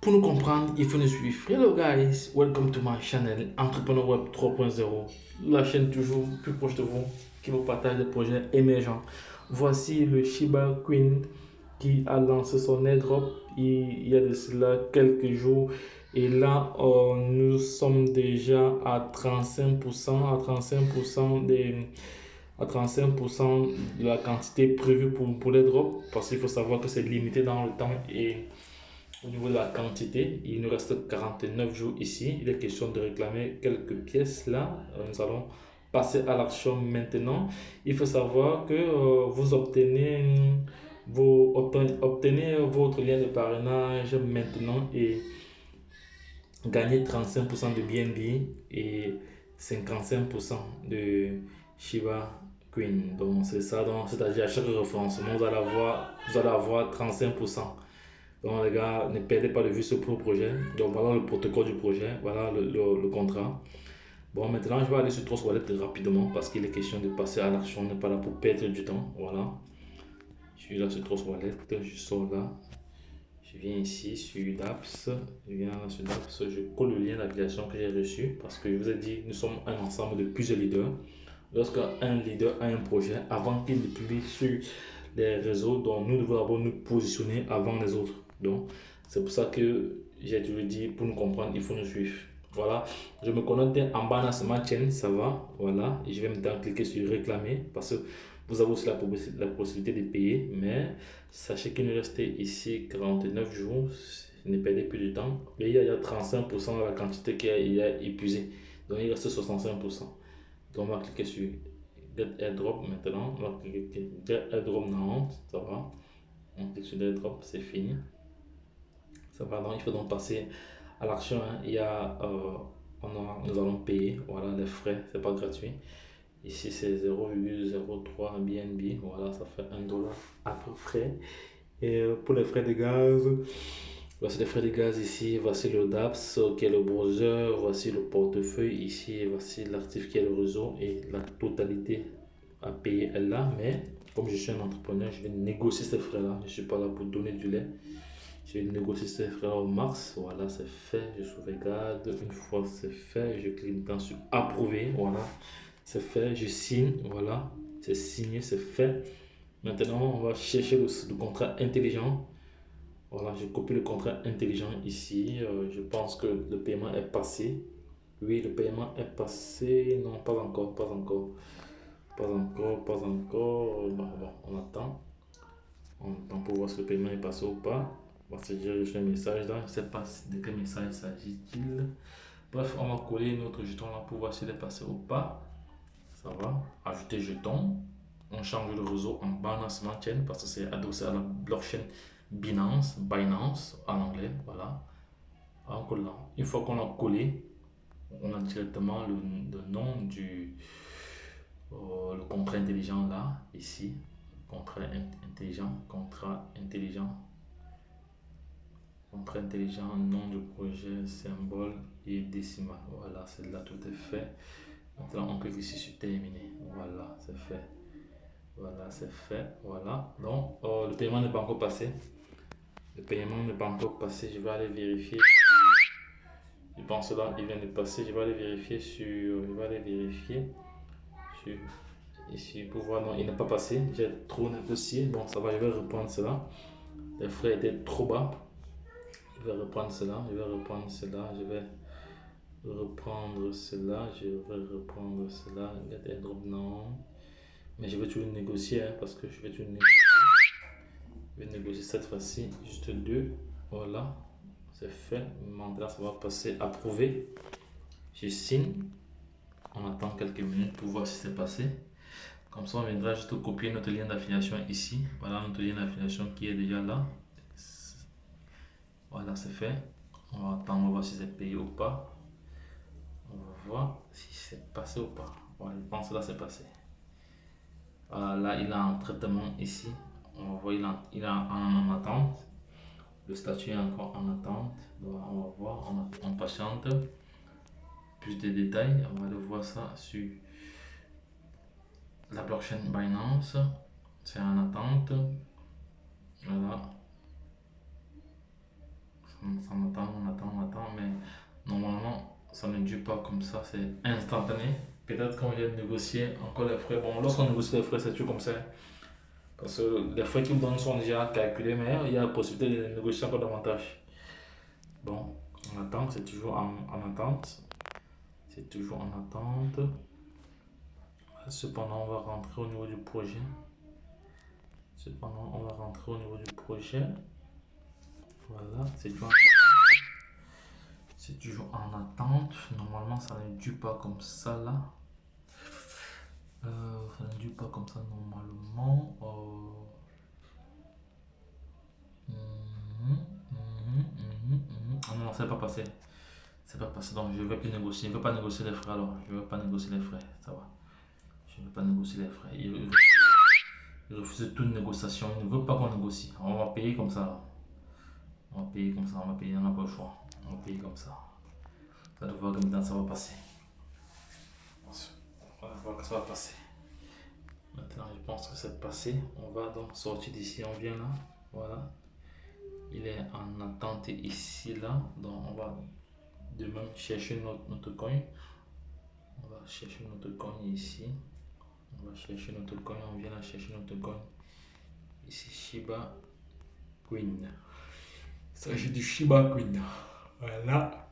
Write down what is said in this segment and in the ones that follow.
Pour nous comprendre, il faut nous suivre. Hello guys, welcome to my channel Entrepreneur Web 3.0, la chaîne toujours plus proche de vous qui vous partage des projets émergents. Voici le Shiba Queen qui a lancé son airdrop il y a de cela quelques jours. Et là, nous sommes déjà à 35%, à 35% de la quantité prévue pour l'airdrop. Parce qu'il faut savoir que c'est limité dans le temps et au niveau de la quantité, il nous reste 49 jours ici. Il est question de réclamer quelques pièces là. Nous allons passer à l'action maintenant. Il faut savoir que vous obtenez votre lien de parrainage maintenant et gagnez 35% de BNB et 55% de Shiba Queen. Donc c'est ça, c'est-à-dire à chaque référencement, vous allez avoir 35%. Donc les gars, ne perdez pas de vue ce projet. Donc voilà le protocole du projet, voilà le contrat. Bon, maintenant je vais aller sur Trust Wallet rapidement parce qu'il est question de passer à l'action, on n'est pas là pour perdre du temps. Voilà, je suis là sur Trust Wallet, je sors là, je viens ici sur DApps, je viens là sur DApps, je colle le lien d'affiliation que j'ai reçu parce que je vous ai dit, nous sommes un ensemble de plusieurs leaders. Lorsqu'un leader a un projet, avant qu'il le publie sur les réseaux, donc nous devons d'abord nous positionner avant les autres. Donc, c'est pour ça que j'ai toujours dit, pour nous comprendre, il faut nous suivre. Voilà, je me connecte en bas dans ce chaîne, ça va. Voilà, et je vais maintenant cliquer sur réclamer parce que vous avez aussi la possibilité de payer. Mais sachez qu'il nous restait ici 49 jours, ne perdez plus de temps. Et il y a 35% de la quantité qui est épuisée. Donc, il reste 65%. Donc, on va cliquer sur Get Airdrop maintenant. On va cliquer Get Airdrop now. Ça va. On clique sur Airdrop, c'est fini. Ça va. Donc, il faut donc passer à l'action. Hein. Il y a, nous allons payer. Voilà, les frais, c'est pas gratuit. Ici, c'est 0,03 BNB. Voilà, ça fait $1 à peu près. Et pour les frais de gaz, voici les frais de gaz ici, voici le DApps qui est le browser, voici le portefeuille ici, voici l'actif qui est le réseau et la totalité à payer est là. Mais comme je suis un entrepreneur, je vais négocier ces frais-là. Je ne suis pas là pour donner du lait. Je vais négocier ces frais au max. Voilà, c'est fait. Je sauvegarde. Une fois c'est fait, je clique dans sur approuver. Voilà, c'est fait. Je signe. Voilà, c'est signé, c'est fait. Maintenant, on va chercher le contrat intelligent. Voilà, je copie le contrat intelligent ici. Je pense que le paiement est passé. Oui, le paiement est passé. Non, pas encore, pas encore. Pas encore, pas encore. Bon, on attend. On attend pour voir si le paiement est passé ou pas. Voici, j'ai reçu un message là. Je ne sais pas de quel message s'agit-il. Bref, on va coller notre jeton là pour voir s'il est passé ou pas. Ça va. Ajouter jeton. On change le réseau en Binance Smart Chain parce que c'est adossé à la blockchain Binance en anglais. Voilà. En collant. Une fois qu'on a collé, on a directement le nom du le contrat intelligent là, ici. Contrat intelligent, contrat intelligent, nom du projet, symbole et décimal. Voilà, c'est là, tout est fait. Maintenant, on clique ici sur terminer. Voilà, c'est fait. Voilà, c'est fait. Voilà. Donc, le paiement n'est pas encore passé. Le paiement n'est pas encore passé. Je vais aller vérifier. Je pense là, il vient de passer. Je vais aller vérifier sur ici pour voir. Non, il n'est pas passé. J'ai trop négocié. Bon, ça va. Je vais reprendre cela. Les frais étaient trop bas. Je vais reprendre cela. Je vais reprendre cela. Je vais reprendre cela. Get airdrop, non. Mais je vais toujours négocier hein, parce que je vais toujours négocier. Je vais négocier cette fois-ci juste deux. Voilà, c'est fait. Maintenant, ça va passer approuvé. Je signe. On attend quelques minutes pour voir si c'est passé. Comme ça, on viendra juste copier notre lien d'affiliation ici. Voilà notre lien d'affiliation qui est déjà là. Voilà, c'est fait. On va attendre, on va voir si c'est payé ou pas. On va voir si c'est passé ou pas. Voilà, je pense que là c'est passé. Voilà, là il est en traitement ici. On va voir, il est en attente. Le statut est encore en attente. Donc, on va voir, on patiente. Plus de détails, on va aller voir ça sur la blockchain Binance. C'est en attente. Voilà. on attend, mais normalement, ça ne dure pas comme ça, c'est instantané. Peut-être qu'on vient de négocier encore les frais. Bon, lorsqu'on négocie les frais, c'est toujours comme ça. Parce que les frais qu'ils me donnent sont déjà calculés, mais il y a la possibilité de négocier encore davantage. Bon, on attend, c'est toujours en attente. C'est toujours en attente. Cependant, on va rentrer au niveau du projet. Voilà, c'est toujours en attente. Normalement, ça ne dure pas comme ça là. Ça ne dure pas comme ça normalement. Ah non, c'est pas passé. C'est pas passé. Donc je vais plus négocier. Je ne veux pas négocier les frais alors. Je ne veux pas négocier les frais. Ça va. Je ne veux pas négocier les frais. Il refuse toute négociation. Il ne veut pas qu'on négocie. On va payer comme ça. Là. On va payer comme ça. On va payer. On n'a pas le choix. On va payer comme ça. Ça va voir comme ça va passer. On va voir que ça va passer. Maintenant, je pense que c'est passé. On va donc sortir d'ici. On vient là. Voilà. Il est en attente ici, là. Donc, on va de même chercher notre coin. On va chercher notre coin ici. On va chercher notre coin. On vient là chercher notre coin. Ici, Shiba Queen. Il s'agit du Shiba Queen. Voilà.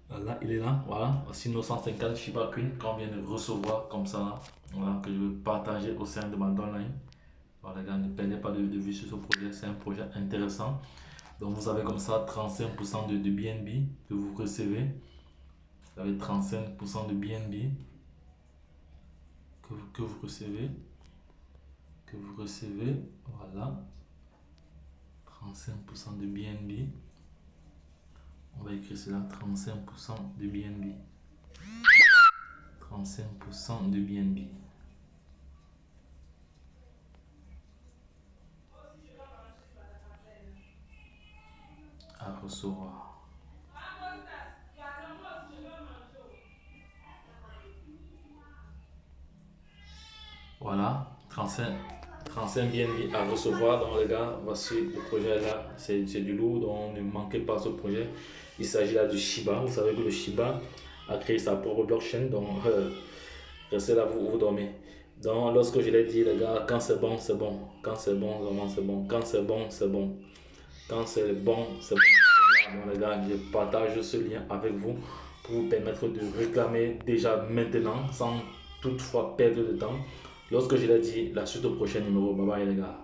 Voilà, il est là. Voilà. Voici nos 150 Shiba Queen qu'on vient de recevoir comme ça. Là. Voilà, que je vais partager au sein de ma downline. Voilà, les gars, ne perdez pas de vue sur ce projet. C'est un projet intéressant. Donc, vous avez comme ça 35% de BNB que vous recevez. Vous avez 35% de BNB que vous recevez. Voilà. 35% de BNB. On va écrire cela, 35% de BNB. 35% de BNB. À recevoir. Voilà, 35 BNB à recevoir. Donc les gars, voici le projet là, c'est du lourd, donc ne manquez pas ce projet. Il s'agit là du Shiba. Vous savez que le Shiba a créé sa propre blockchain, donc restez là, vous dormez. Donc lorsque je l'ai dit les gars, quand c'est bon, c'est bon. Quand c'est bon, vraiment c'est bon. Quand c'est bon, c'est bon. Quand c'est bon, c'est bon. Voilà, bon, les gars, je partage ce lien avec vous pour vous permettre de réclamer déjà maintenant sans toutefois perdre de temps. Lorsque je l'ai dit, la suite au prochain numéro. Bye bye les gars.